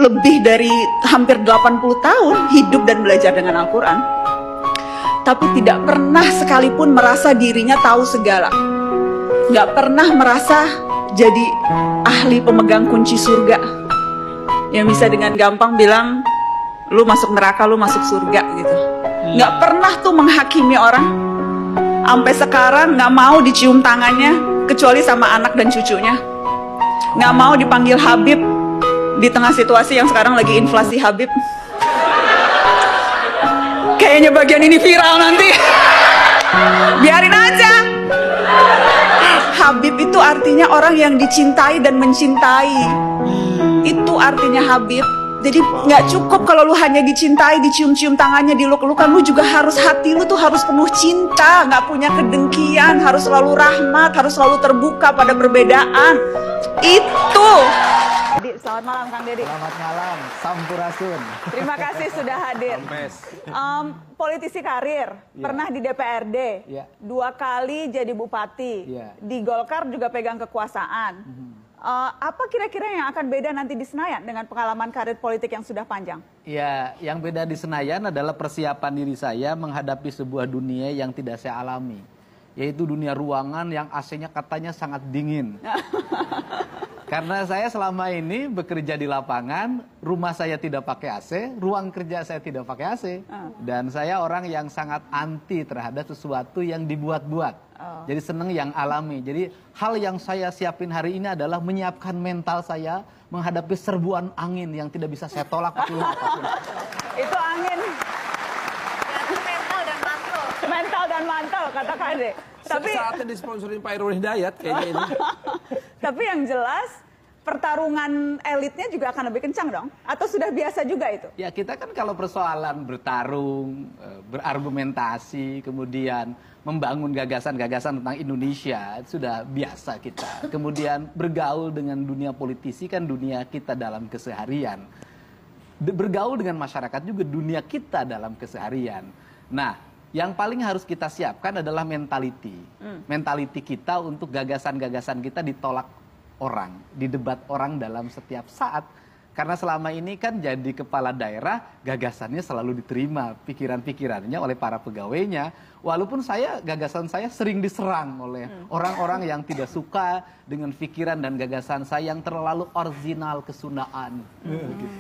lebih dari hampir 80 tahun hidup dan belajar dengan Al-Quran, tapi tidak pernah sekalipun merasa dirinya tahu segala. Nggak pernah merasa jadi ahli pemegang kunci surga yang bisa dengan gampang bilang, lu masuk neraka, lu masuk surga gitu. Nggak pernah tuh menghakimi orang. Sampai sekarang nggak mau dicium tangannya kecuali sama anak dan cucunya. Nggak mau dipanggil Habib di tengah situasi yang sekarang lagi inflasi Habib. Kayaknya bagian ini viral nanti. Biarin aja. Habib itu artinya orang yang dicintai dan mencintai. Itu artinya Habib. Jadi nggak cukup kalau lu hanya dicintai, dicium-cium tangannya, diluk-lukan. Lu juga harus, hati lu tuh harus penuh cinta, nggak punya kedengkian, harus selalu rahmat, harus selalu terbuka pada perbedaan. Itu. Selamat malam Kang Deddy. Selamat malam, Sampurasun. Terima kasih sudah hadir. Politisi karir, pernah di DPRD, 2 kali jadi bupati, di Golkar juga pegang kekuasaan. Apa kira-kira yang akan beda nanti di Senayan dengan pengalaman karir politik yang sudah panjang? Ya, yang beda di Senayan adalah persiapan diri saya menghadapi sebuah dunia yang tidak saya alami. Yaitu dunia ruangan yang AC-nya katanya sangat dingin. Karena saya selama ini bekerja di lapangan, rumah saya tidak pakai AC, ruang kerja saya tidak pakai AC. Dan saya orang yang sangat anti terhadap sesuatu yang dibuat-buat. Jadi seneng yang alami. Jadi hal yang saya siapin hari ini adalah menyiapkan mental saya menghadapi serbuan angin yang tidak bisa saya tolak pakai apapun. Itu angin. Mental dan mantel. Mental dan mantel, kata Kade. Tapi saatnya disponsorin Pak Irwan Hidayat kayaknya ini. Tapi yang jelas pertarungan elitnya juga akan lebih kencang dong? Atau sudah biasa juga itu? Ya kita kan kalau persoalan bertarung, berargumentasi, kemudian membangun gagasan-gagasan tentang Indonesia, itu sudah biasa kita. Kemudian bergaul dengan dunia politisi kan dunia kita dalam keseharian. Bergaul dengan masyarakat juga dunia kita dalam keseharian. Nah, yang paling harus kita siapkan adalah mentality. Mentality kita untuk gagasan-gagasan kita ditolak orang, didebat orang dalam setiap saat. Karena selama ini kan jadi kepala daerah, gagasannya selalu diterima, pikiran-pikirannya oleh para pegawainya. Walaupun gagasan saya sering diserang oleh orang-orang yang tidak suka dengan pikiran dan gagasan saya yang terlalu original kesundaan.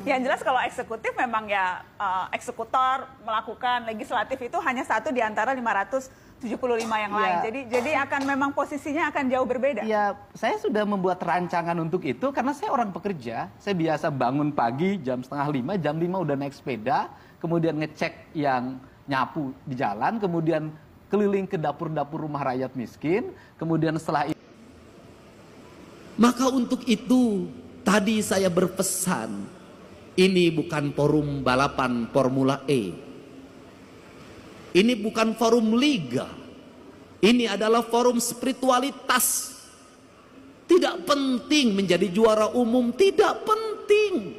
Yang jelas kalau eksekutif memang ya eksekutor melakukan, legislatif itu hanya satu di antara 575 yang lain. Jadi akan memang posisinya akan jauh berbeda. Ya, saya sudah membuat rancangan untuk itu karena saya orang pekerja. Saya biasa bangun pagi jam 4:30, jam 5 udah naik sepeda, kemudian ngecek yang nyapu di jalan, kemudian keliling ke dapur-dapur rumah rakyat miskin, kemudian setelah itu. Maka untuk itu tadi saya berpesan, ini bukan forum balapan Formula E. Ini bukan forum liga. Ini adalah forum spiritualitas. Tidak penting menjadi juara umum, tidak penting.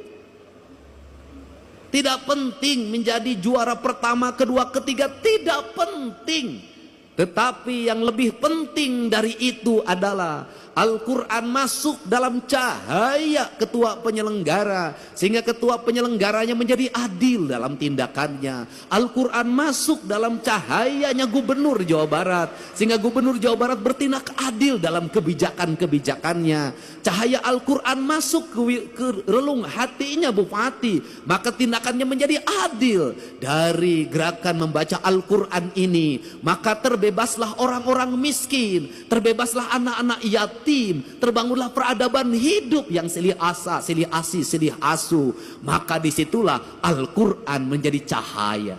Tidak penting menjadi juara pertama, kedua, ketiga, tidak penting. Tetapi yang lebih penting dari itu adalah Al-Quran masuk dalam cahaya ketua penyelenggara, sehingga ketua penyelenggaranya menjadi adil dalam tindakannya. Al-Quran masuk dalam cahayanya gubernur Jawa Barat, sehingga gubernur Jawa Barat bertindak adil dalam kebijakan-kebijakannya. Cahaya Al-Quran masuk ke relung hatinya bupati, maka tindakannya menjadi adil. Dari gerakan membaca Al-Quran ini, maka terbebaslah orang-orang miskin, terbebaslah anak-anak yatim, terbangunlah peradaban hidup yang silih asa, silih asi, silih asu. Maka disitulah Al-Quran menjadi cahaya.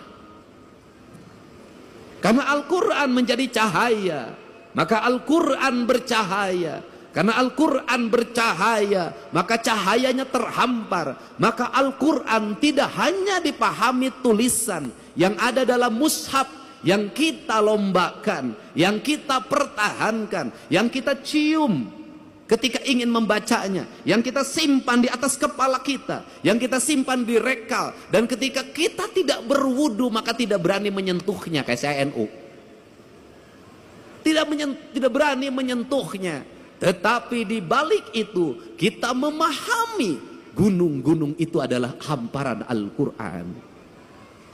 Karena Al-Quran menjadi cahaya, maka Al-Quran bercahaya. Karena Al-Quran bercahaya, maka cahayanya terhampar. Maka Al-Quran tidak hanya dipahami tulisan yang ada dalam mushaf, yang kita lombakan, yang kita pertahankan, yang kita cium ketika ingin membacanya, yang kita simpan di atas kepala kita, yang kita simpan di rekal, dan ketika kita tidak berwudu maka tidak berani menyentuhnya, kayak saya NU. Tidak berani menyentuhnya. Tetapi di balik itu kita memahami Gunung-gunung itu adalah hamparan Al-Quran.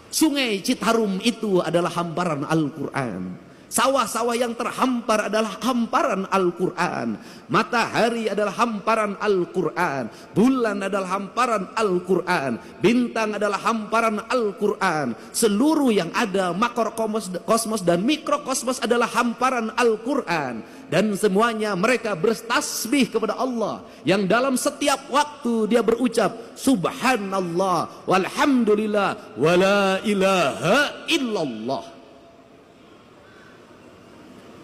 Sungai Citarum itu adalah hamparan Al-Quran. Sawah-sawah yang terhampar adalah hamparan Al-Quran. Matahari adalah hamparan Al-Quran. Bulan adalah hamparan Al-Quran. Bintang adalah hamparan Al-Quran. Seluruh yang ada, makrokosmos dan mikrokosmos adalah hamparan Al-Quran. Dan semuanya mereka bertasbih kepada Allah, yang dalam setiap waktu dia berucap Subhanallah walhamdulillah wala ilaha illallah.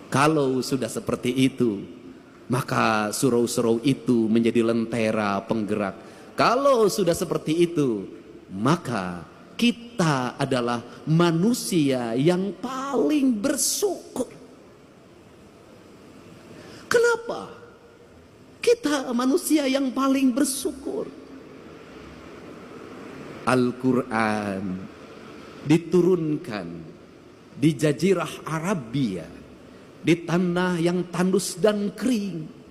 Kalau sudah seperti itu, maka surau-surau itu menjadi lentera penggerak. Kalau sudah seperti itu, maka kita adalah manusia yang paling bersyukur. Kenapa? Kita manusia yang paling bersyukur. Al-Quran diturunkan di Jazirah Arabia, di tanah yang tandus dan kering.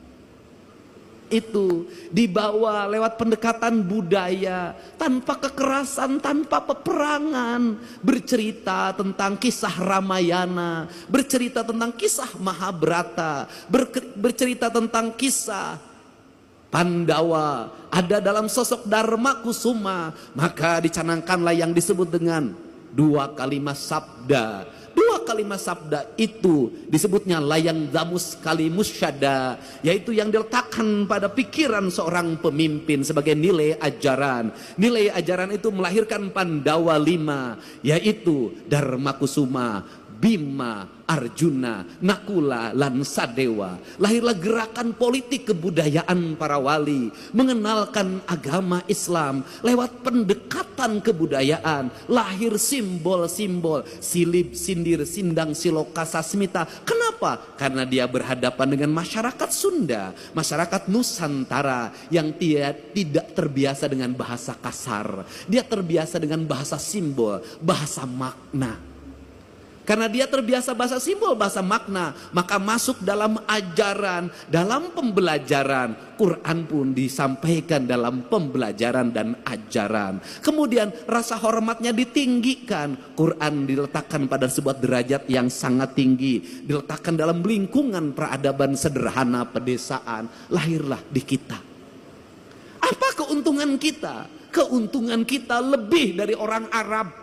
Itu dibawa lewat pendekatan budaya, tanpa kekerasan, tanpa peperangan. Bercerita tentang kisah Ramayana, bercerita tentang kisah Mahabharata, bercerita tentang kisah Pandawa. Ada dalam sosok Dharma Kusuma. Maka dicanangkanlah yang disebut dengan 2 kalimat sabda. 2 kalimat sabda itu disebutnya layang damus kalimus syada, yaitu yang diletakkan pada pikiran seorang pemimpin sebagai nilai ajaran. Nilai ajaran itu melahirkan Pandawa 5, yaitu Dharma Kusuma, Bima, Arjuna, Nakula, dan Sadewa. Lahirlah gerakan politik kebudayaan para wali, mengenalkan agama Islam lewat pendekatan kebudayaan. Lahir simbol-simbol silib, sindir, sindang, siloka, sasmita. Kenapa? Karena dia berhadapan dengan masyarakat Sunda, masyarakat Nusantara yang tidak terbiasa dengan bahasa kasar. Dia terbiasa dengan bahasa simbol, bahasa makna. Karena dia terbiasa bahasa simbol, bahasa makna, maka masuk dalam ajaran, dalam pembelajaran. Quran pun disampaikan dalam pembelajaran dan ajaran. Kemudian rasa hormatnya ditinggikan. Quran diletakkan pada sebuah derajat yang sangat tinggi. Diletakkan dalam lingkungan peradaban sederhana pedesaan. Lahirlah di kita. Apa keuntungan kita? Keuntungan kita lebih dari orang Arab.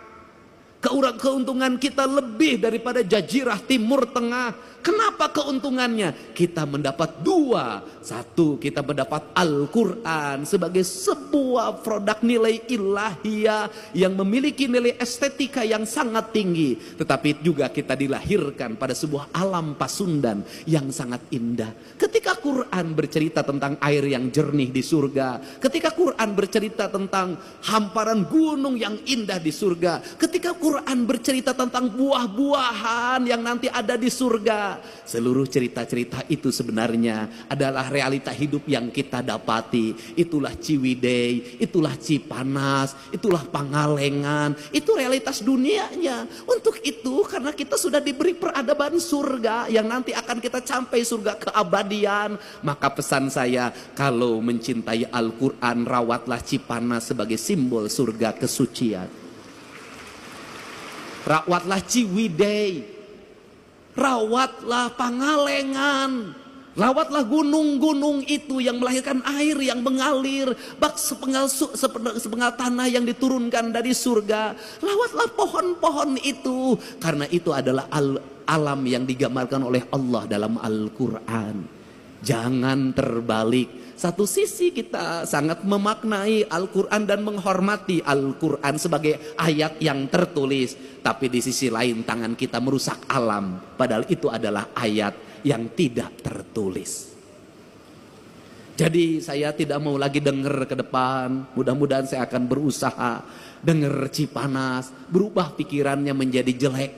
Keuntungan kita lebih daripada Jazirah Timur Tengah. Kenapa keuntungannya? Kita mendapat 2. 1, kita mendapat Al-Quran sebagai sebuah produk nilai ilahiyah yang memiliki nilai estetika yang sangat tinggi. Tetapi juga kita dilahirkan pada sebuah alam pasundan yang sangat indah. Ketika Quran bercerita tentang air yang jernih di surga, ketika Quran bercerita tentang hamparan gunung yang indah di surga, ketika Quran bercerita tentang buah-buahan yang nanti ada di surga, seluruh cerita-cerita itu sebenarnya adalah realita hidup yang kita dapati. Itulah Ciwidey, itulah Cipanas, itulah Pangalengan. Itu realitas dunianya. Untuk itu, karena kita sudah diberi peradaban surga yang nanti akan kita sampai surga keabadian, maka pesan saya, kalau mencintai Al-Quran, rawatlah Cipanas sebagai simbol surga kesucian. Rawatlah Ciwidey, rawatlah Pangalengan, rawatlah gunung-gunung itu yang melahirkan air yang mengalir, bak sepenggal tanah yang diturunkan dari surga. Rawatlah pohon-pohon itu, karena itu adalah alam yang digambarkan oleh Allah dalam Al-Quran. Jangan terbalik. Satu sisi kita sangat memaknai Al-Quran dan menghormati Al-Quran sebagai ayat yang tertulis. Tapi di sisi lain tangan kita merusak alam. Padahal itu adalah ayat yang tidak tertulis. Jadi saya tidak mau lagi dengar ke depan. Mudah-mudahan saya akan berusaha dengar Cipanas, berubah pikirannya menjadi jelek.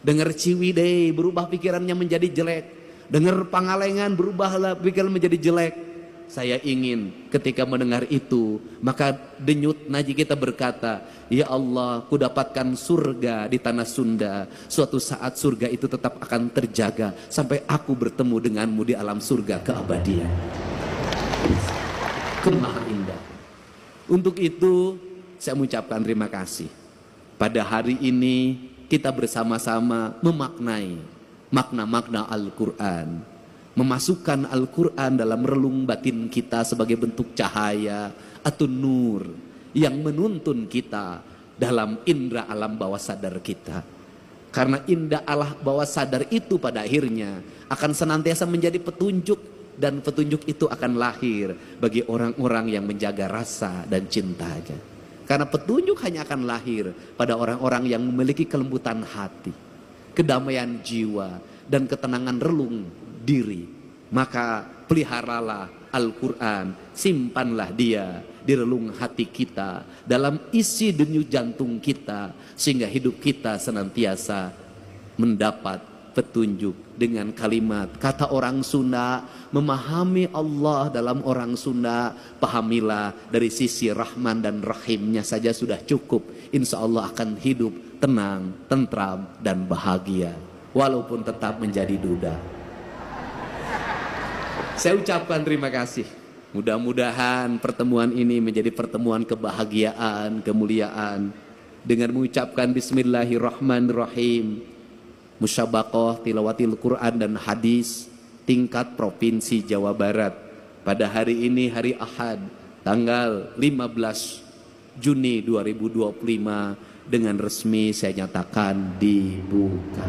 Dengar Ciwidey, berubah pikirannya menjadi jelek. Dengar Pangalengan, berubahlah pikiran menjadi jelek. Saya ingin ketika mendengar itu, maka denyut nadi kita berkata, ya Allah, ku dapatkan surga di tanah Sunda. Suatu saat surga itu tetap akan terjaga sampai aku bertemu denganmu di alam surga keabadian. Kemaha indah. Untuk itu saya mengucapkan terima kasih. Pada hari ini kita bersama-sama memaknai makna-makna Al-Quran, memasukkan Al-Quran dalam relung batin kita sebagai bentuk cahaya atau nur yang menuntun kita dalam indera alam bawah sadar kita. Karena indera alam bawah sadar itu pada akhirnya akan senantiasa menjadi petunjuk, dan petunjuk itu akan lahir bagi orang-orang yang menjaga rasa dan cintanya. Karena petunjuk hanya akan lahir pada orang-orang yang memiliki kelembutan hati, kedamaian jiwa, dan ketenangan relung diri. Maka peliharalah Al-Quran, simpanlah dia di relung hati kita, dalam isi denyut jantung kita, sehingga hidup kita senantiasa mendapat petunjuk. Dengan kalimat kata orang Sunda, memahami Allah dalam orang Sunda, pahamilah dari sisi Rahman dan Rahimnya saja sudah cukup. Insya Allah akan hidup tenang, tentram, dan bahagia, walaupun tetap menjadi duda. Saya ucapkan terima kasih. Mudah-mudahan pertemuan ini menjadi pertemuan kebahagiaan, kemuliaan. Dengan mengucapkan Bismillahirrahmanirrahim, Musyabaqah Tilawatil Quran dan Hadis tingkat Provinsi Jawa Barat pada hari ini, hari Ahad, tanggal 15 Juni 2025, dengan resmi saya nyatakan dibuka.